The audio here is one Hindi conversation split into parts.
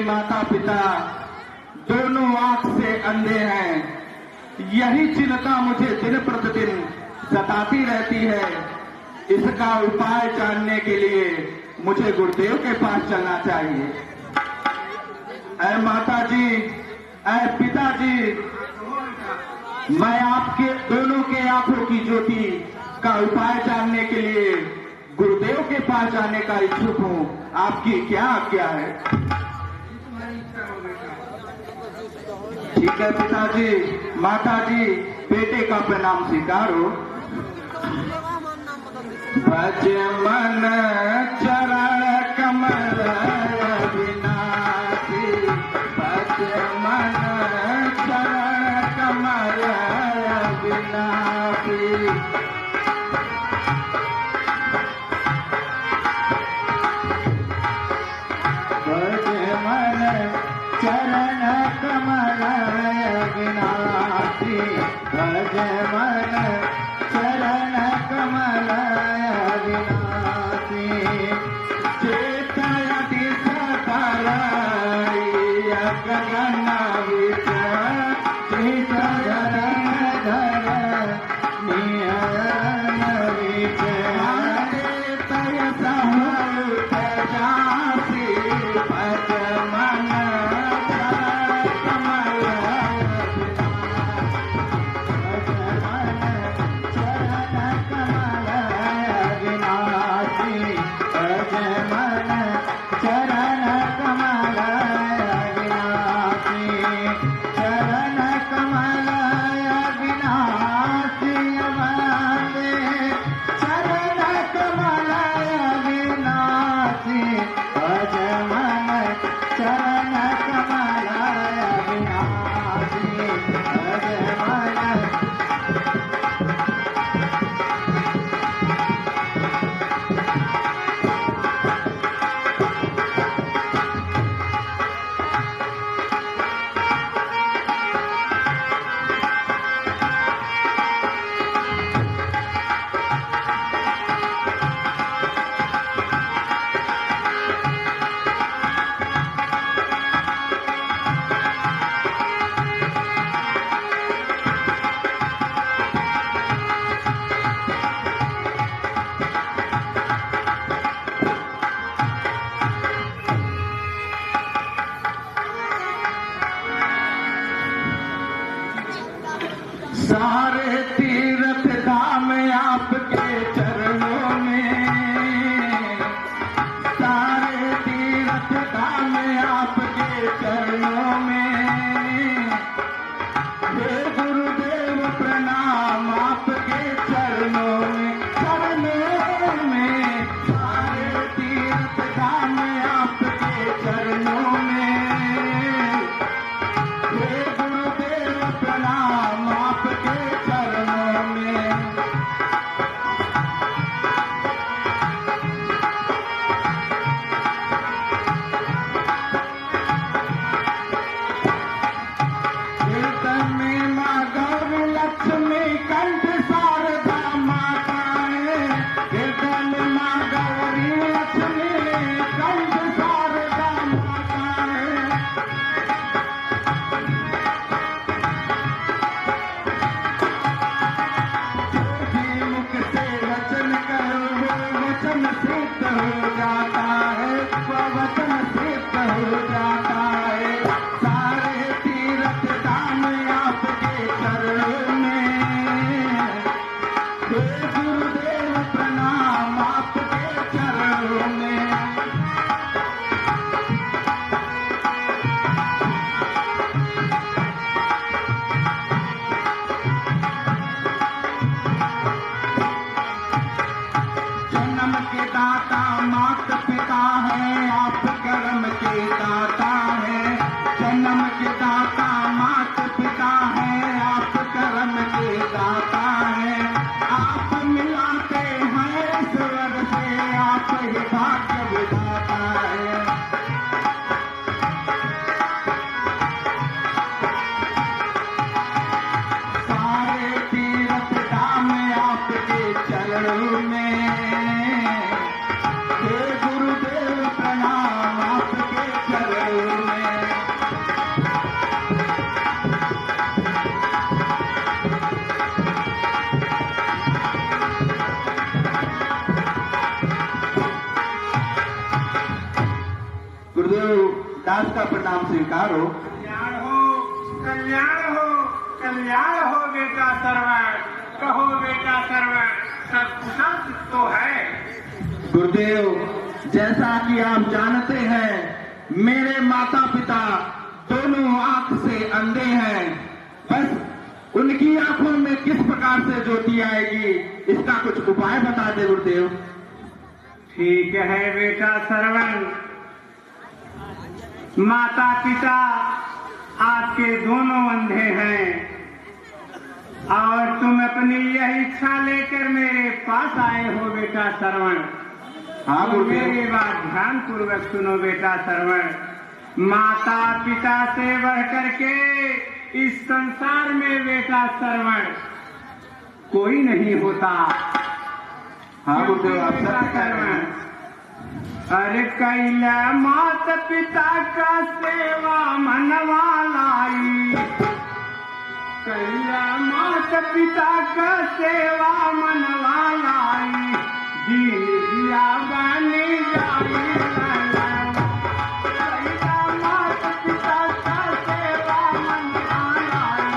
माता पिता दोनों आंख से अंधे हैं। यही चिंता मुझे दिन प्रतिदिन सताती रहती है। इसका उपाय जानने के लिए मुझे गुरुदेव के पास चलना चाहिए। ऐ माता जी, ऐ पिताजी, मैं आपके दोनों के आंखों की ज्योति का उपाय जानने के लिए गुरुदेव के पास जाने का इच्छुक हूं। आपकी क्या आज्ञा है? ठीक है पिताजी। माताजी, बेटे का प्रणाम स्वीकारो। भज मन चरण कमल अविनाशी, भज मन चरण कमल अविनाशी। भज मन चरण कमल अविनाशी, भज मन चरण कमल अविनाशी। चेतयति सकलई गगन विच, चरण धर नियन विच। चेतय समुत जासी, भज मन चरण कमल सारे तीर्थ धाम आपके चरणों में, सारे तीर्थ धाम आपके चरणों में। हे गुरुदेव प्रणाम आपके चरणों में, चरणों में। सारे तीर्थ धाम आपके चरणों में। हे गुरुदेव प्रणाम आपके चरणों में। कीर्तन में माँ गौरी लक्ष्मी कंठ शारदा माता है। कीर्तन में माँ गौरी लक्ष्मी कंठ शारदा माता है। मुख से वचन करो वचन सिद्ध हो जाता है, वचन सिद्ध हो जाता है। सारे तीर्थ धाम आपके चरणों में। हे गुरुदेव प्रणाम आपके चरणों में। जन्म के दाता माता पिता है, आप कर्म के दाता है। जन्म के दाता माता पिता है, आप कर्म के दाता है। आप मिलाते हैं स्वर्ग से, आप ही भाग्य विधाता है। सारे तीर्थ धाम आपके चरणों में। हे गुरुदेव प्रणाम आपके चरणों में। दास का प्रणाम स्वीकार हो। कल्याण हो, कल्याण हो, कल्याण हो बेटा श्रवण। कहो बेटा श्रवण, सब कुशल तो है। गुरुदेव, जैसा कि आप जानते हैं मेरे माता पिता दोनों आंख से अंधे हैं। बस उनकी आंखों में किस प्रकार से ज्योति आएगी, इसका कुछ उपाय बता दे गुरुदेव। ठीक है बेटा श्रवण, माता पिता आपके दोनों अंधे हैं और तुम अपनी यह इच्छा लेकर मेरे पास आए हो बेटा श्रवण। हाँ तो गुरुदेव। मेरी बात ध्यान पूर्वक सुनो बेटा श्रवण। माता पिता से बढ़ करके इस संसार में बेटा श्रवण कोई नहीं होता। हाँ गुरुदेव, आप बेटा सत्य कह रहे हैं। अरे कैला मात पिता का सेवा मनवा लाई, कैला मात पिता का सेवा मनवा लाई, दीन दिया बनी जाई। कैला मात पिता का सेवा मनवा लाई,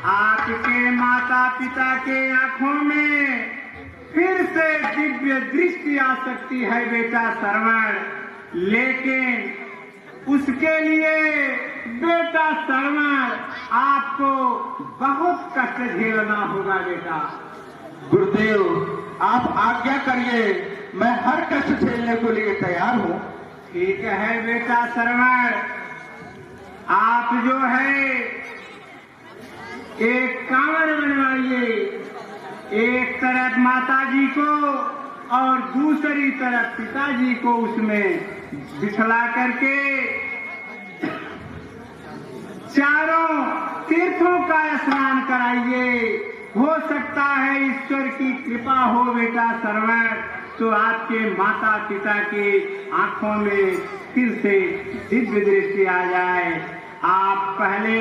आपके माता पिता के आंखों में फिर से दिव्य दृष्टि आ सकती है बेटा श्रवण, लेकिन उसके लिए बेटा श्रवण आपको बहुत कष्ट झेलना होगा बेटा। गुरुदेव, आप आज्ञा करिए, मैं हर कष्ट झेलने को लिए तैयार हूँ। ठीक है बेटा श्रवण, आप जो है एक कांवर बनवाइए, एक तरफ माताजी को और दूसरी तरफ पिताजी को उसमें बिठला करके चारों तीर्थों का स्नान कराइए। हो सकता है ईश्वर की कृपा हो बेटा श्रवण, तो आपके माता पिता की आंखों में फिर से दिव्य दृष्टि आ जाए। आप पहले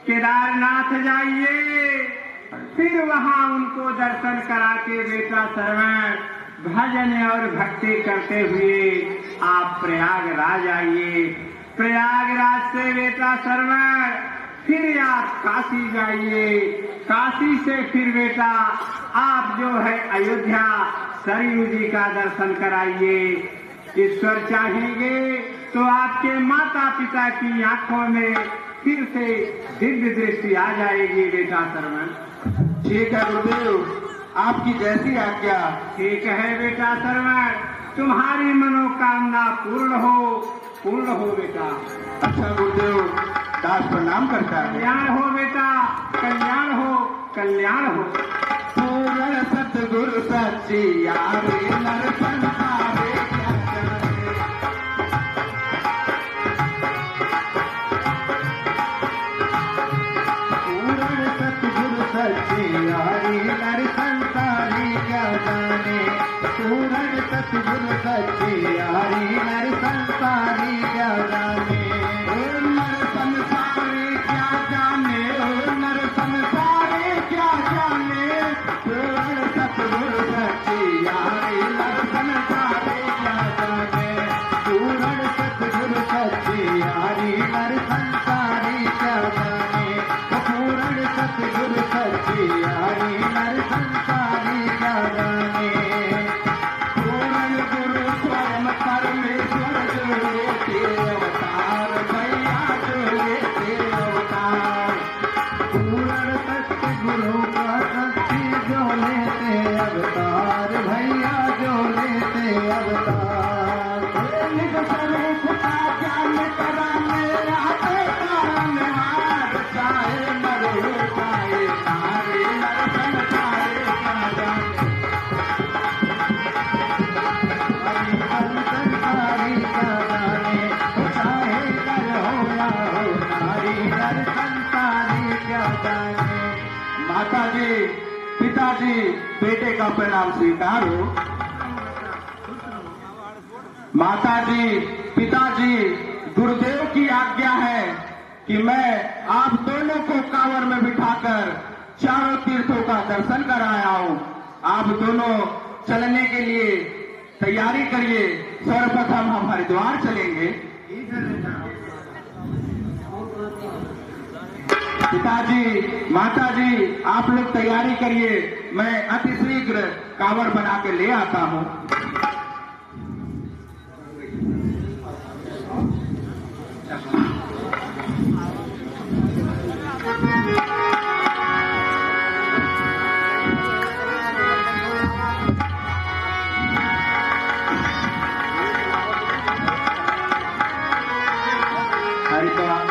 केदारनाथ जाइए, फिर वहां उनको दर्शन करा के बेटा श्रवण भजन और भक्ति करते हुए आप प्रयागराज आइए। प्रयागराज से बेटा श्रवण फिर आप काशी जाइए, काशी से फिर बेटा आप जो है अयोध्या सरयू जी का दर्शन कराइए। ईश्वर चाहेंगे तो आपके माता पिता की आंखों में फिर से दिव्य दृष्टि आ जाएगी बेटा श्रवण। ठीक है गुरुदेव, आपकी जैसी आज्ञा। ठीक है बेटा श्रवण, तुम्हारी मनोकामना पूर्ण हो बेटा। अच्छा गुरुदेव, दास प्रणाम करता है। कल्याण हो बेटा, कल्याण हो, कल्याण हो। पूर्ण सतगुरु सच्चियारे नर संसारे क्या जाने। पूर्ण सतगुरु सच्चियारे नर संसारे क्या जाने। पूर्ण सतगुरु सच्चियारे नर संसारे क्या जाने। ओ नर संसारे क्या जाने, ओ नर संसारे क्या जाने। पूर्ण सतगुरु सच्चियारे नर संसारे माता जी, पिताजी, बेटे का प्रणाम स्वीकार हो। माता जी, पिताजी, गुरुदेव की आज्ञा है कि मैं आप दोनों को कांवर में बिठाकर चारों तीर्थों का दर्शन कराया हूं। आप दोनों चलने के लिए तैयारी करिए। सर्वप्रथम हम हरिद्वार चलेंगे। पिताजी, माताजी, आप लोग तैयारी करिए, मैं अतिशीघ्र कांवर बना के ले आता हूं। हरिद्वार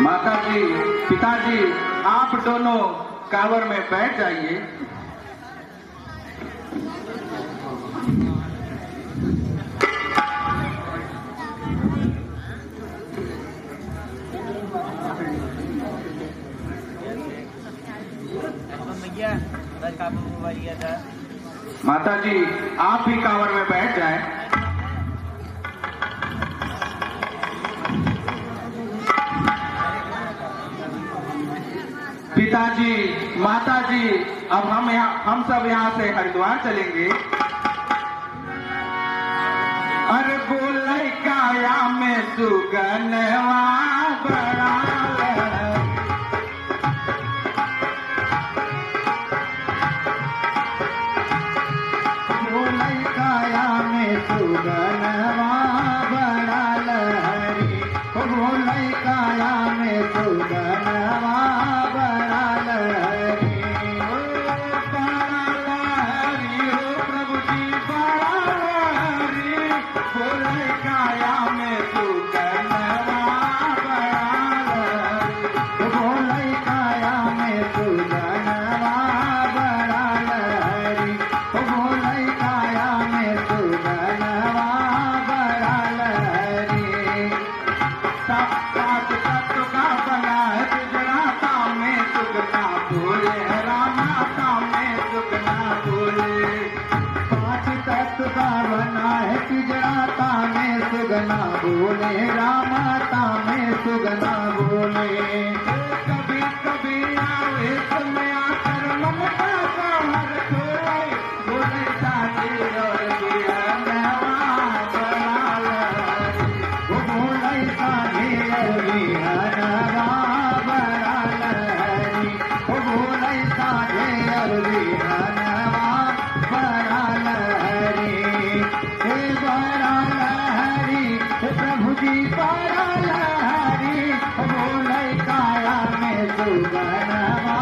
माताजी, पिताजी, आप दोनों कांवर में बैठ जाइए। माताजी, आप भी कांवर में बैठ जाएं। पिताजी, माताजी, अब हम सब यहाँ से हरिद्वार चलेंगे। अरे बोले काया में सुगनवा बड़ा सुगनवा बड़ा लहरी, बोले काया में सुगनवा बड़ा लहरी, बड़ा लहरी हो प्रभु जी, बड़ा लहरी, बोले काया में सुगनवा बड़ा लहरी, बोले काया में सुगनवा बड़ा लहरी, बोले काया में सुगनवा बड़ा लहरी। सात तत्व का बना है गुजराता में सुगना बोले, रामाता में सुगना बोले। पांच तत्व का बना है गुजराता में सुगना बोले, रामाता में सुगना बोले। कभी कभी आवे समय आकर मन का हर छोड़े, बोले साथी और बिहनवा बड़ा लहरी, बोले साधे अरविहनवा बड़ा लहरी, बोले साधे अरविहनवा बड़ा लहरी। हे बड़ा लहरी, हे प्रभु जी बड़ा लहरी, बोले काया में सुगनवा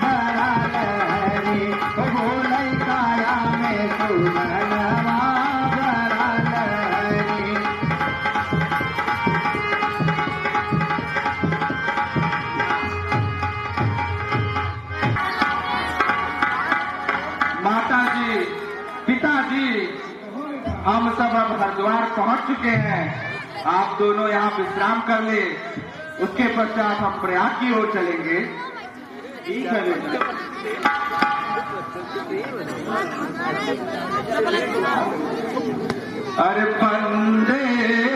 बड़ा लहरी, बोले काया में सुगनवा बड़ा लहरी। माताजी, पिताजी, हम सब अब हरिद्वार पहुंच चुके हैं। आप दोनों यहाँ विश्राम कर ले, उसके पश्चात हम प्रयाग की ओर चलेंगे। ठीक है बेटा। अरे बंदे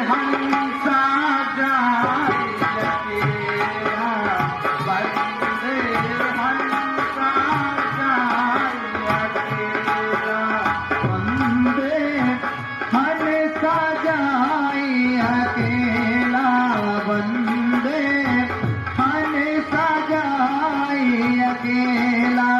हंसा जाए अकेला, बंदे हंसा जाए अकेला, वंदे हंसा जाई अकेला, वंदे हंसा जाई अकेला।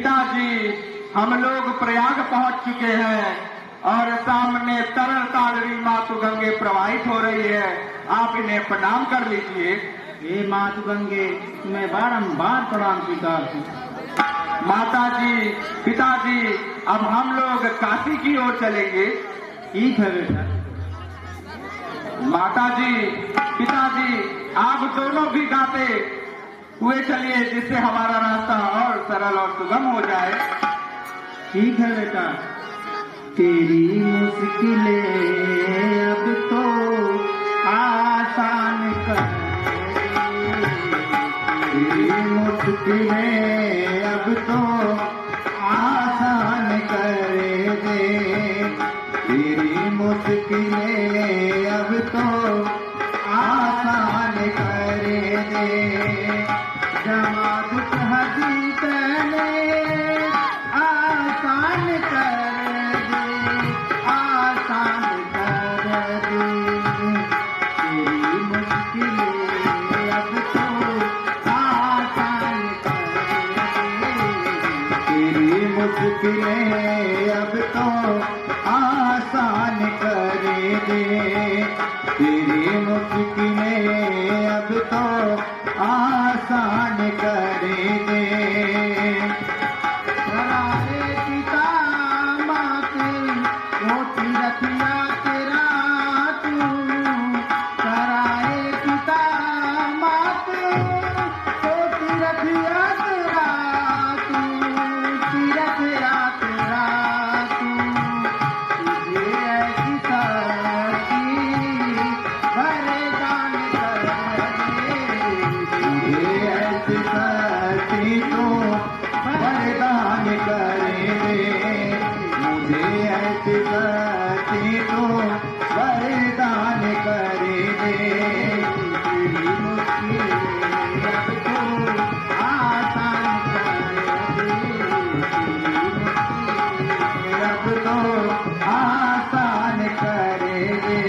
पिताजी, हम लोग प्रयाग पहुंच चुके हैं और सामने तरल तालवी मातु गंगे प्रवाहित हो रही है। आप इन्हें प्रणाम कर लीजिए। हे मातु गंगे, तुम्हें बारंबार प्रणाम स्वीकार। माता जी, पिताजी, अब हम लोग काशी की ओर चलेंगे। ठीक है बेटा। माता जी, पिताजी, आप दोनों भी गाते हुए चलिए, जिससे हमारा रास्ता और सरल और सुगम हो जाए। ठीक है बेटा। तेरी मुश्किलें अब तो आसान कर, तेरी मुश्किलें अब तो आसान कर दे, तेरी मुश्किलें अब तो आसान कर दे। जमा दुख हदी तने आसान कर दे, आसान कर दे। तेरी मुश्किलें अब तो आसान कर दे, तेरी मुश्किलें अब तो आसान कर दे, तेरी मुश्किलें अब तो आसान कर दे। कराए पिता माते मोती रखिया तेरा तू, कराए पिता माते मोती रखिया तेरा तू, तीरथ या तेरा तू। तुझे ऐसी शक्ति वरदान कर दे, तुझे ऐसी शक्ति तो वरदान कर दे, मुझे ऐसी शक्ति तो वरदान कर दे। तेरी मुश्किलें अब तो आसान कर दे, अब तो आसान कर दे,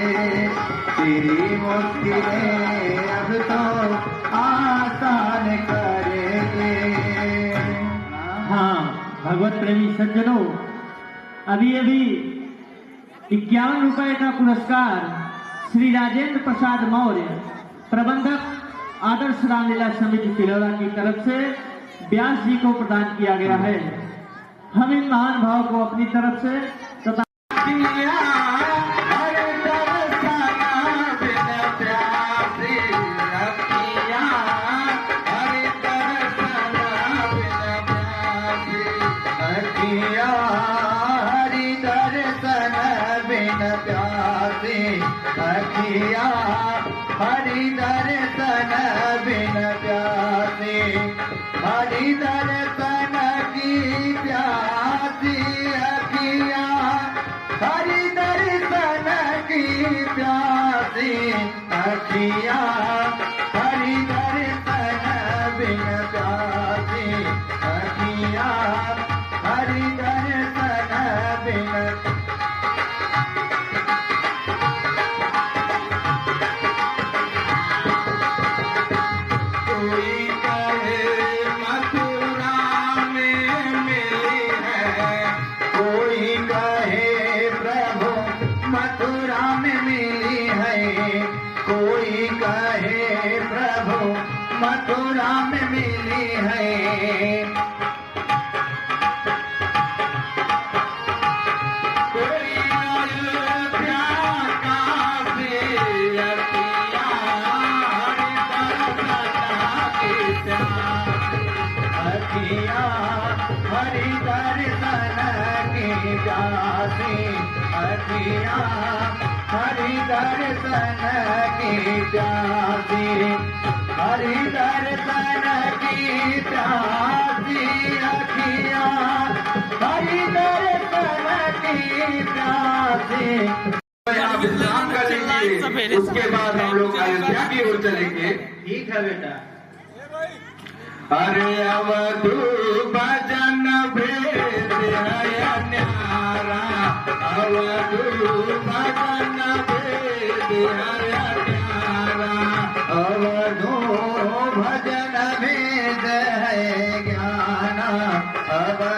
तेरी मुश्किलें अब तो आसान कर दे। हाँ भगवत प्रेमी सज्जनों, अभी 51 रुपए का पुरस्कार श्री राजेंद्र प्रसाद मौर्य, प्रबंधक आदर्श रामलीला समिति तिलौरा की तरफ से व्यास जी को प्रदान किया गया है। हम इन महान भाव को अपनी तरफ से तथा हरि दर्शन बिन प्यासी, हरि दर्शन की प्यासी अखिया, हरि दर्शन की प्यासी अखिया, हरि दर्शन बिन प्यासी अखिया, हरि दर्शन बिन। मथुरा में मिली है, कोई अयोध्या काशी अखिया, हरि दर्शन की प्यासी अखिया, हरि दर्शन की प्यासी, हरि दर्शन की प्यासी अखिया, हरि दर्शन की प्यासी। आप विश्राम कर लीजिए, उसके बाद हम लोग अयोध्या की ओर चलेंगे। ठीक है बेटा। अरे अवधू भजन भेद है न्यारा, अवधू भजन भेद है न्यारा, अवधू भजन भेद है ज्ञाना, अवधू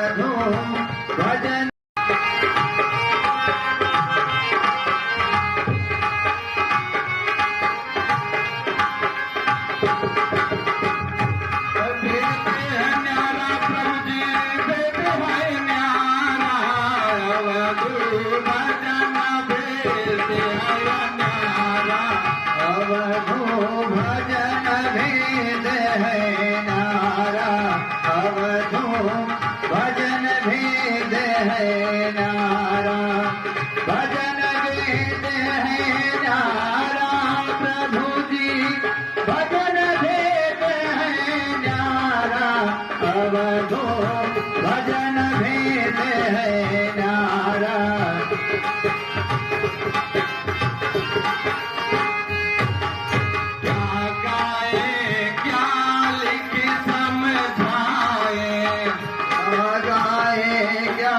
भेद है न्यारा। क्या गाए क्या लिख समझाए, क्या गाए क्या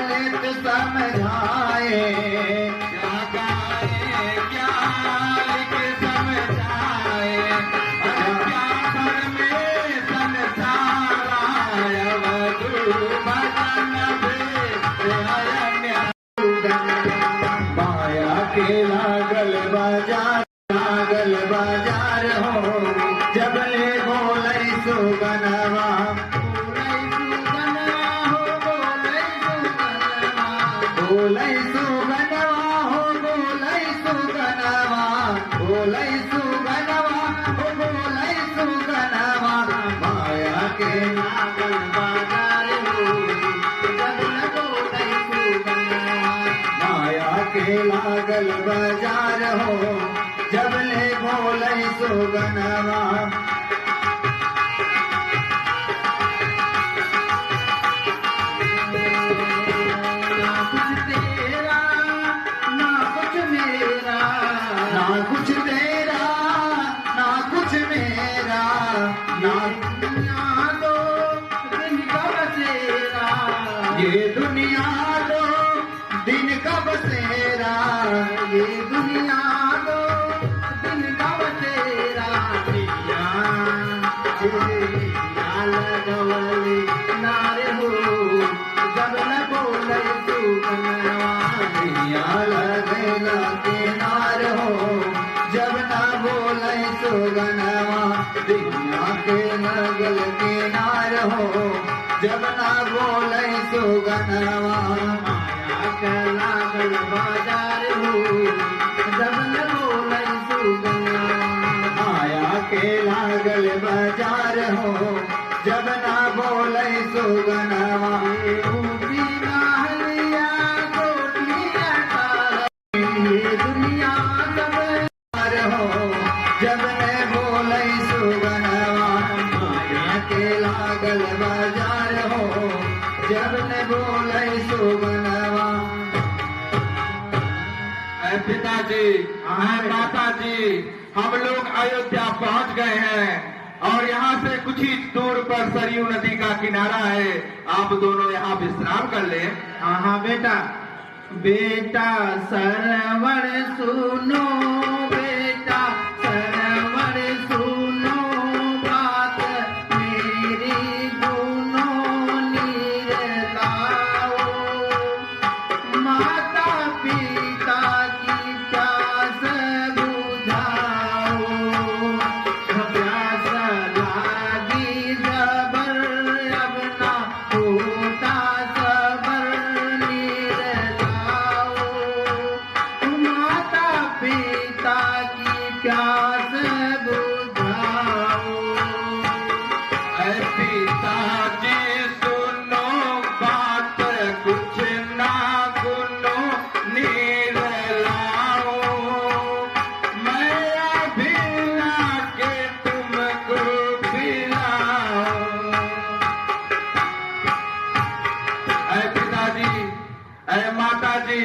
लिख समझाए, क्या गाए क्या लिख समझाए, अरे क्या घर में संसार आया वधू भजन भेद अरण्य। माया के लागल बाजार हो, जबले बोलै सुगनवा, बोलै सुगनवा हो, बोलै सुगनवा, बोलै सुगनवा हो, बोलै सुगनवा। माया के लागल बाजार हो, जबले बोलै सुगनवा, माया के लागल बाजार हो, जबले बोलै सुगनवा। ना कुछ तेरा ना कुछ मेरा, ना कुछ तेरा ना कुछ मेरा, ना दुनिया दो दिन का बसेरा, ये दुनिया दो दिन का बसेरा, ये दुनिया दो दिन का बसेरा। मैया लगवली नारे हो, जब न बोलै सुगनवा, मैया लगेला किनार हो, जब न बोलै सुगनवा, दुनिया के लगल किनार हो, जब न बोलै सुगनवा। माया के लागल बाजार हो, जब न बोलै सुगनवा, माया के लागल बाजार हो, जब न बोलै सुगनवा। बिना हलिया कोठिया टाल, ये दुनिया सब पार हो, जब न बोलै सुगनवा, माया के लागल बाजार हो, जब न बोलै सुगनवा। ऐ पिताजी, ऐ माताजी, हम लोग अयोध्या पहुंच गए हैं और यहाँ से कुछ ही दूर पर सरयू नदी का किनारा है। आप दोनों यहाँ विश्राम कर ले। हाँ हाँ बेटा, बेटा सरवर सुनो, बेटा सरवर सुनो, बात मेरी सुनो, नीर लाओ, माता पिता की प्यास बुझाओ, प्यास लागी जबर, अब ना होता सबर, नीर लाओ, माता पिता की प्यास बुझाओ। ऐ पिताजी सुनो बात, कुछ ना गुनो, नीर लाओ, मैं अभी लाके तुमको पिलाऊं। ऐ पिताजी, ऐ माताजी,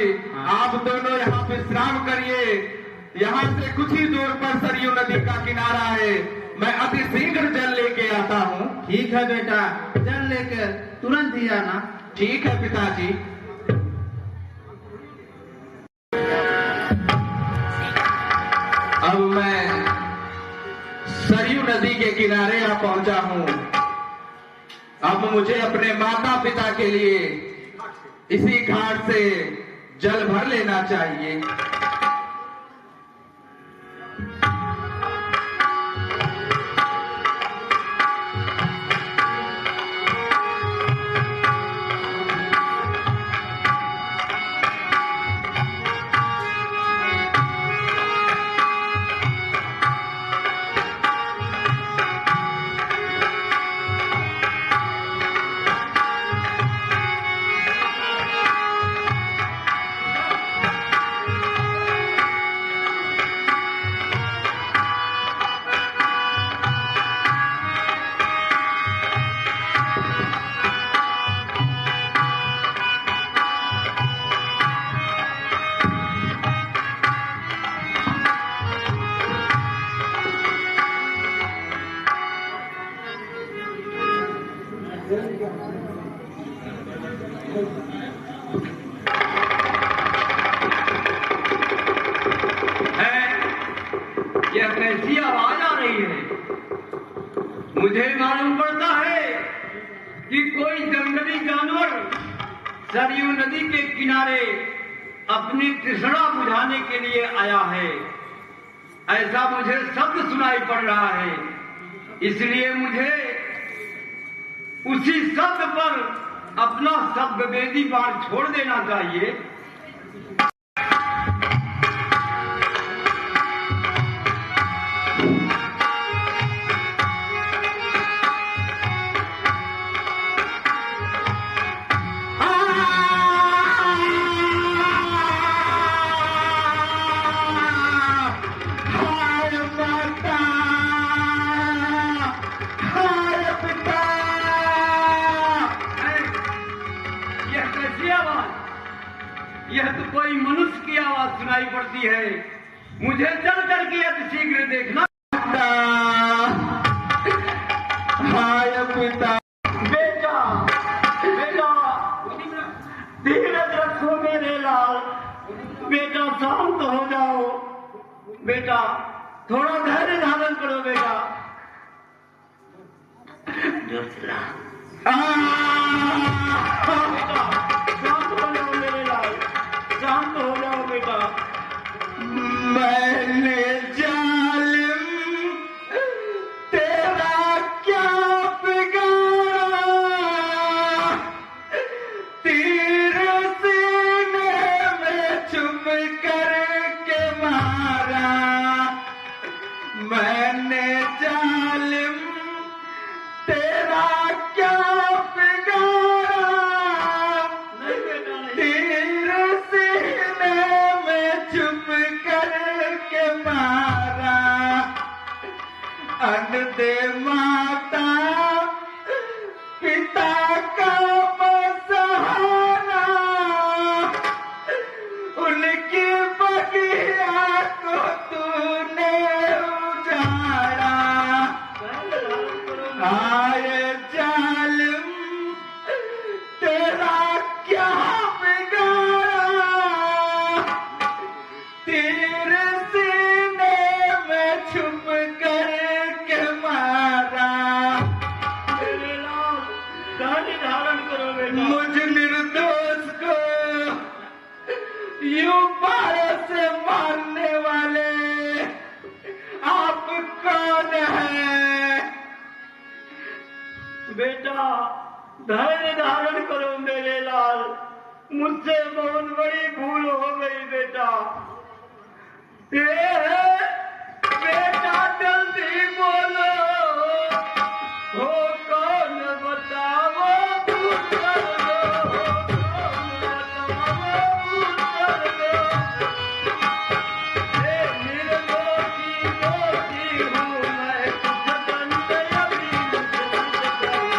आप दोनों यहाँ विश्राम करिए। यहाँ से कुछ ही दूर पर सरयू नदी का किनारा है। मैं अति शीघ्र जल लेके आता हूँ। ठीक है बेटा, जल लेकर तुरंत ही आना। ठीक है पिताजी। अब मैं सरयू नदी के किनारे आ पहुंचा हूँ। अब मुझे अपने माता पिता के लिए इसी घाट से जल भर लेना चाहिए। मुझे मालूम पड़ता है कि कोई जंगली जानवर सरयू नदी के किनारे अपनी तृष्णा बुझाने के लिए आया है। ऐसा मुझे शब्द सुनाई पड़ रहा है, इसलिए मुझे उसी शब्द पर अपना शब्द वेदी बाण छोड़ देना चाहिए। यह तो कोई मनुष्य की आवाज सुनाई पड़ती है। मुझे चल करके अति शीघ्र देखना। हाय पिता। बेटा बेटा धीरज रखो मेरे लाल। बेटा शांत हो जाओ। बेटा थोड़ा धैर्य धारण करो। बेटा शांत हो जाओ मेरे लाल, शांत हो जाओ बेटा। मैंने जालिम तेरा क्या बिगाड़ा, तीर सीने में चुभ करके मारा। मैंने जालिम तेरा क्या बिगाड़ा, तीर सीने में चुप करके मारा। अन्न दे माता पिता का सहारा, उनकी बगिया को तूने उजाड़ा। आय जालिम तेरा क्या बिगाड़ा, तीर सीने में छुप करके मारा। मेरे लाल धैर्य धारण करो बेटा। मुझ निर्दोष को यूं बाड़े से मारने वाले आप कौन हैं? बेटा धैर्य धारण करो मेरे लाल। मुझसे बहुत बड़ी भूल हो गई बेटा। बेटा जल्दी बोलो, हो कौन बताओ, उत्तर दो, उत्तर दो। निर्दोषी दोषी हूँ मैं, कुछ दंड अभी मुझे करो।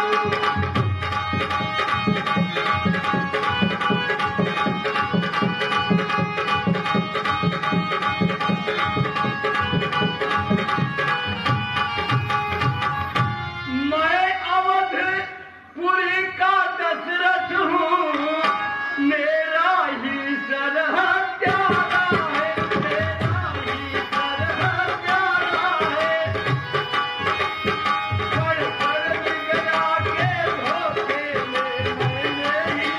मैं अवधपुरी का दशरथ हूँ, मेरा ही सरहद प्यारा है, मेरा ही सरहद प्यारा है। पढ़ गया के धोखे में मैंने ही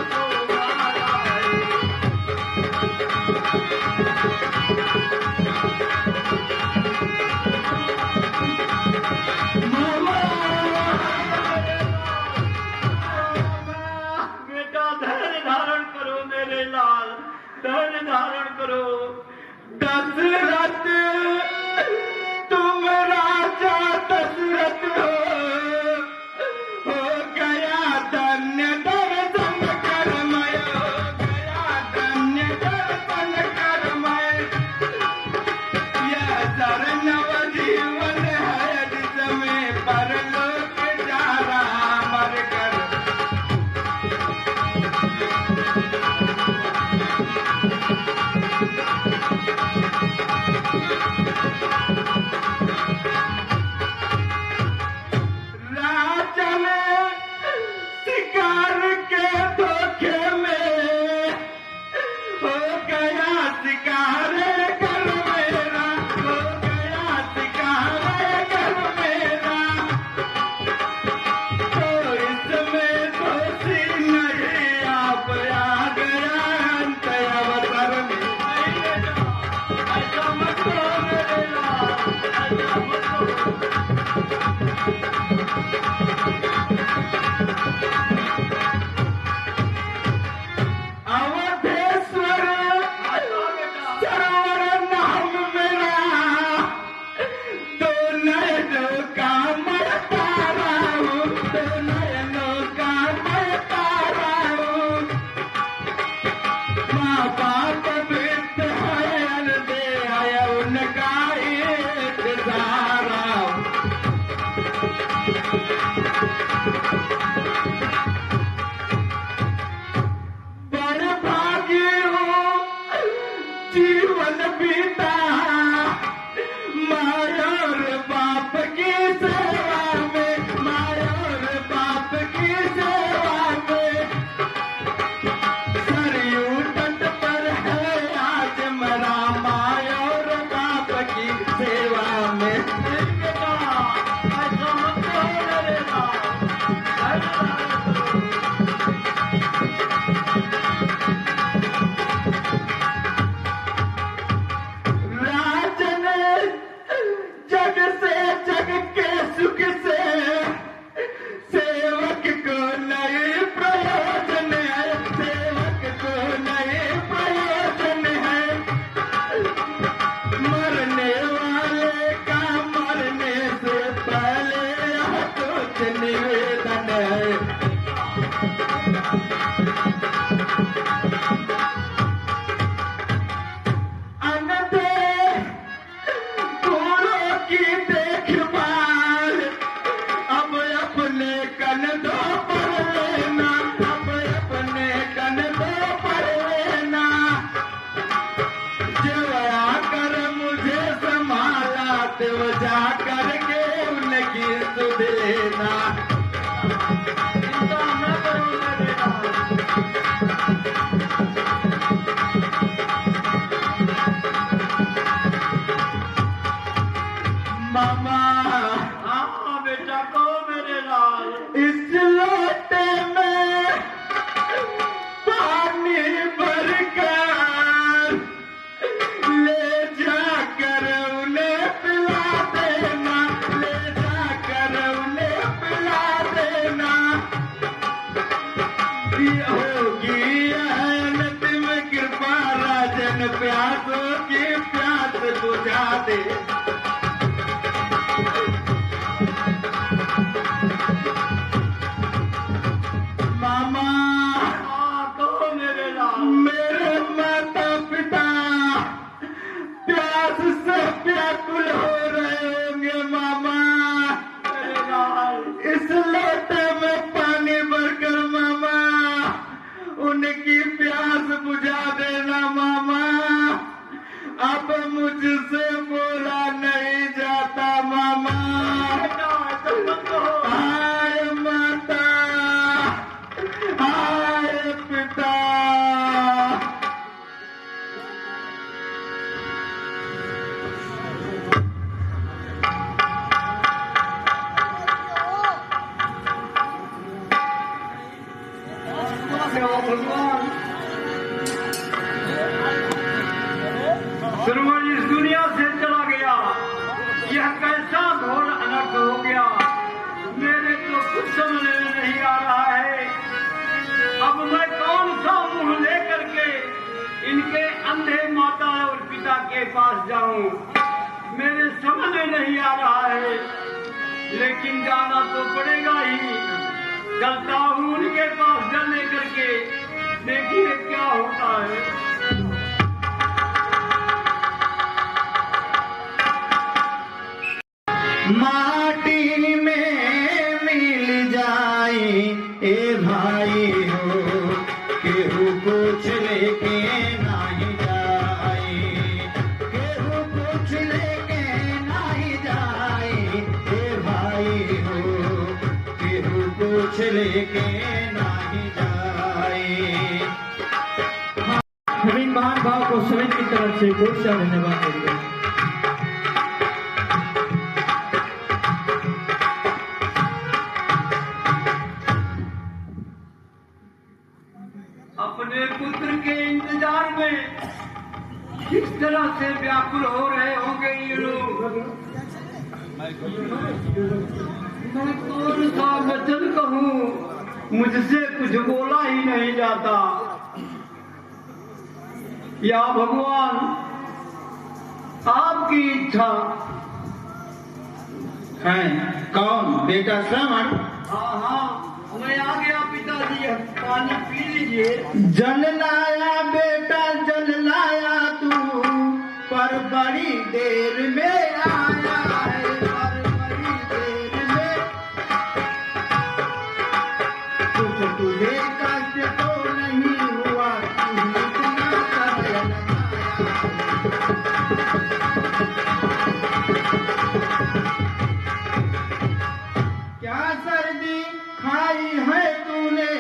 तुमको मारा है। बेटा धैर्य धारण करो मेरे लाल, धैर्य धारण करो। दशरथ तुम राजा दशरथ हो गया धन्य दर्शन करमय, हो गया धन्य दर्शन करमय। यह शरण जीवन है जिसमें परलोक जा रहा मर कर। अवधेश्वर सरोवर नाम मेरा, दो नयनों का मैं तारा हूँ, दो नयनों का मैं तारा हूँ। माँ बाप वृद्ध है दे आया उनका इंतजारा हूँ। बड़े भागी हूँ जीवन बीता, माया और बाप की सेवा में, माया और बाप की सेवा में। सरयू तट पर है आज मरा, माया और बाप की सेवा में। राजन जग से जग के सुख से, सेवक को नए प्रयोजन है, सेवक को नए प्रयोजन है। मरने वाले का मरने से पहले यह कुछ निवेदन है। अंधे बूढ़ों की देखभाल अब अपने कंधों पर लेना, अब अपने कंधों पर लेना। जब आकर मुझे संभाला तो जा करके उनकी सुध लेना। चिंता न करो मेरे लाल। मामा हाँ बेटा कहो मेरे लाल। इस लोटे में पानी भरकर ले जाकर उन्हें पिला देना, ले जाकर उन्हें पिला देना। ये होगी अंतिम कृपा, राजन प्यासों की प्यास बुझा दे। मामा हाँ कहो मेरे लाल। मेरे माता पिता प्यास से व्याकुल हो रहे होंगे मामा। मेरे लाल इस लोटे में पानी भरकर मामा उनकी प्यास बुझा देना मामा। अब मुझसे बोला नहीं जाता मामा। हाय माता, हाय पिता। सूरज इस दुनिया से चला गया, यह कैसा घोर अनर्थ हो गया। मेरे तो कुछ समझ में नहीं आ रहा है। अब मैं कौन सा मुंह लेकर के इनके अंधे माता और पिता के पास जाऊं, मेरे समझ में नहीं आ रहा है। लेकिन जाना तो पड़ेगा ही। चलता हूं उनके पास जल लेकर के, देखिए क्या होता है। माटी में मिल जाए ए भाई हो, केहू कुछ लेके नहीं जाए, केहू कुछ लेके नहीं जाए ए भाई हो, केहू कुछ लेके नहीं जाए। नवीन महान भाव को सभी की तरफ से बहुत सारा धन्यवाद देते हैं। अपने पुत्र के इंतजार में किस तरह से व्याकुल हो रहे होंगे ये लोग। मैं कौन सा वचन कहूँ, मुझसे कुछ बोला ही नहीं जाता। या भगवान, आपकी इच्छा है। कौन? बेटा श्रवण। हाँ हाँ, मैं आ गया पिताजी, पानी पी लीजिए। जल लाया बेटा जल लाया तू, पर बड़ी देर में आया है, पर बड़ी देर में। कुछ तुझे कष्ट तो नहीं हुआ, तू इतना समय क्या सर्दी खाई है तूने,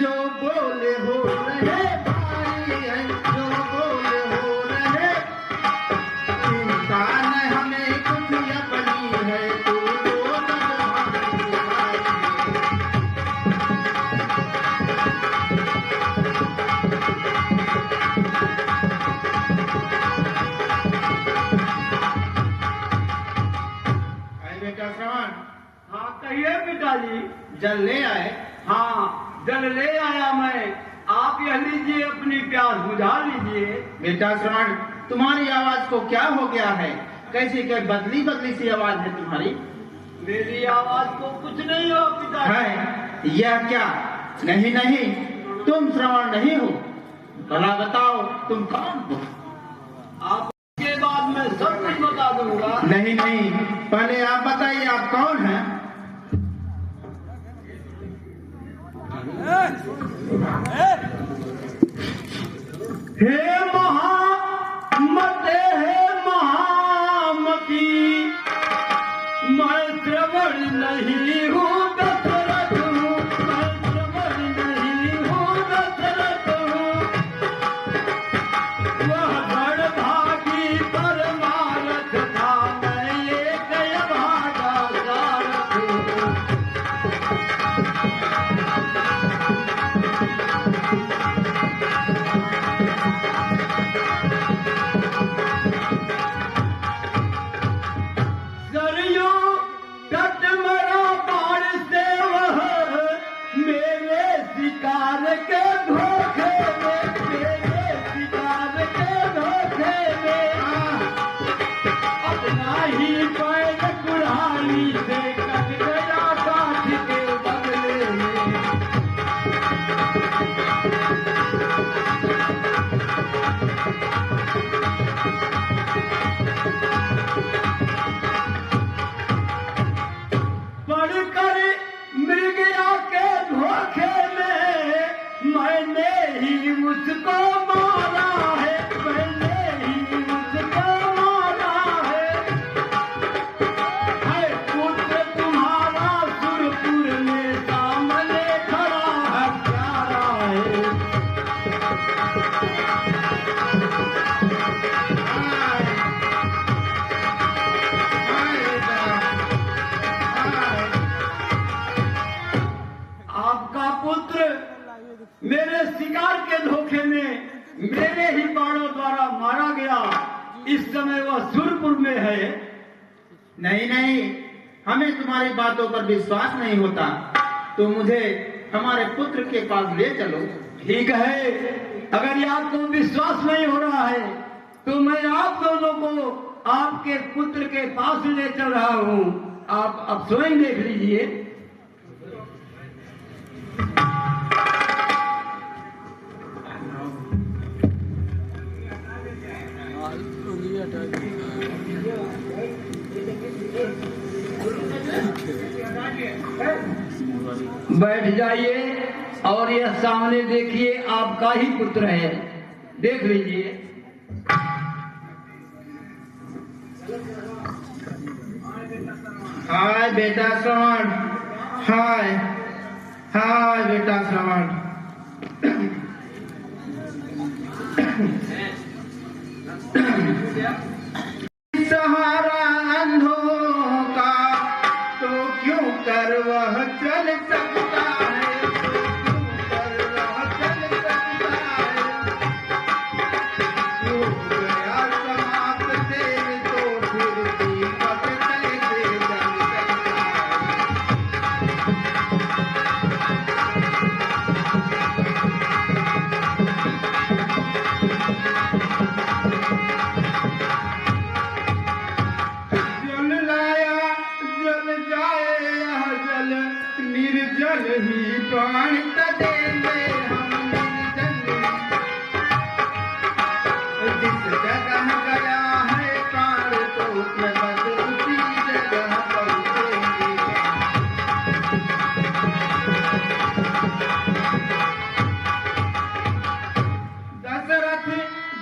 जो बोले हो रहे भाई है, जो बोले हो रहे। चिंता न हमें कुछ अपनी है, तू तो बेटा श्रवण। हाँ कहिए पिताजी। जल ले आए। हाँ जल ले आया मैं, आप यह लीजिए, अपनी प्यास बुझा लीजिए। बेटा श्रवण, तुम्हारी आवाज को क्या हो गया है? कैसी क्या बदली बदली सी आवाज है तुम्हारी? मेरी आवाज को कुछ नहीं हो पिताजी। है यह क्या? नहीं नहीं, तुम श्रवण नहीं हो। भला बताओ तुम कौन हो? आपके बाद मैं सब कुछ बता दूंगा। नहीं नहीं, पहले आप बताइए आप कौन हैं? हे महामते, हे महामती, मैं श्रवण नहीं हूँ दशरथ हूँ, मैं श्रवण नहीं हूँ दशरथ हूँ। वह बड़ भागी परमारथ था, मैं एक अभागा सारथ हूँ। सरयू तट मरा बाण से वह, मेरे शिकार के धोखे में, मेरे शिकार के धोखे में। अपना ही पैर कुल्हाड़ी से कट गया काठ के बदले में। पढ़कर मृगया के धोखे में, मैंने ही उसको मारा है, मैंने ही उसको मारा है। है पुत्र तुम्हारा सुरपुर में सामने खड़ा है, प्यारा है। आपका पुत्र मेरे शिकार के धोखे में मेरे ही बाणों द्वारा मारा गया। इस समय वह सुरपुर में है। नहीं नहीं, हमें तुम्हारी बातों पर विश्वास नहीं होता, तो मुझे हमारे पुत्र के पास ले चलो। ठीक है, अगर ये आपको विश्वास नहीं हो रहा है तो मैं आप दोनों को आपके पुत्र के पास ले चल रहा हूँ। आप अब स्वयं देख लीजिए। बैठ जाइए और यह सामने देखिए, आपका ही पुत्र है, देख लीजिए। हाय बेटा श्रवण, हाय हाय बेटा श्रवण। सहारा अंधों का तो क्यों कर वह चल सकता है, तो क्यों कर वह चल सकता है। हो गया समाप्त तेरे तो फिर दीपक चले निर्जल ही प्राण तजेंगे हम निर्जल। जिस जगह गया है प्राण तो प्रभु उसी जगह पहुंचेंगे। दशरथ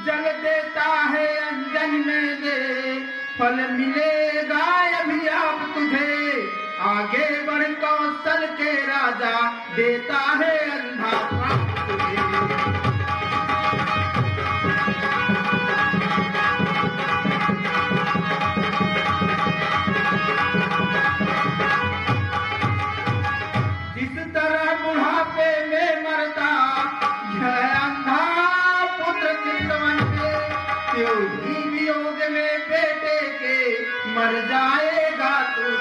जल देता है अंजन में दे, फल मिलेगा अभी आप तुझे। आगे बढ़ कौशल के राजा देता है अंधा पाप तुझे। जिस तरह बुढ़ापे में मरता है अंधा पुत्र चितवन के, त्यों ही वियोग में बेटे के मर जाएगा तू।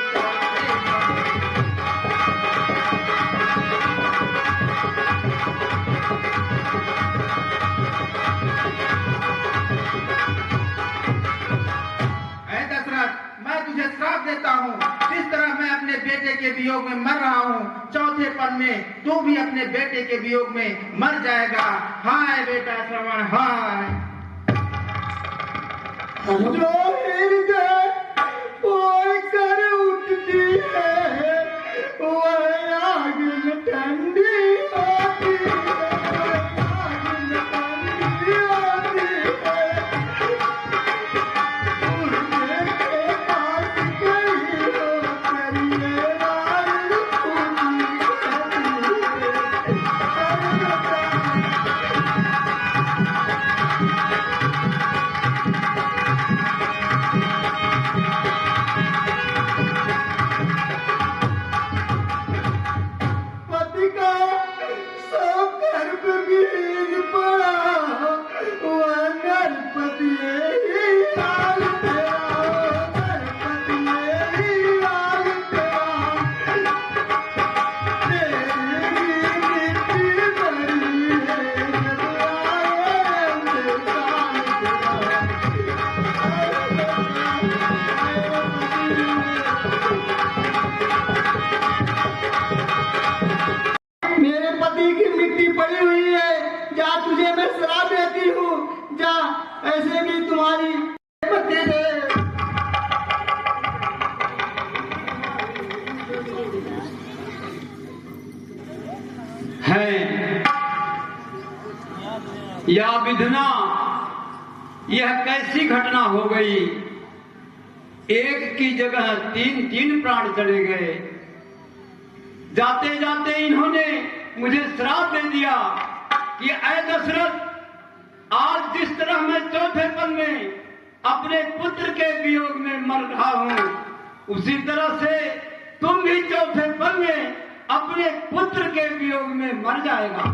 मैं तुझे श्राप देता हूँ, जिस तरह मैं अपने बेटे के वियोग में मर रहा हूँ, चौथे पल में तू भी अपने बेटे के वियोग में मर जाएगा। हाय बेटा श्रवण, हाय। जो हृदय ओर कर उठती है, वह आग में ठंडी होती है, आग में ठंडी होती है। मेरे पति की मिट्टी पड़ी हुई है, जा तुझे मैं शराब देती हूँ, जा ऐसे भी तुम्हारी पति दे। है या विधना, यह कैसी घटना हो गई। एक की जगह तीन तीन प्राण चले गए। जाते जाते इन्होंने मुझे श्राप दे दिया कि ऐ दशरथ, आज जिस तरह मैं चौथे पल में अपने पुत्र के वियोग में मर रहा हूं, उसी तरह से तुम भी चौथे पल में अपने पुत्र के वियोग में मर जाएगा।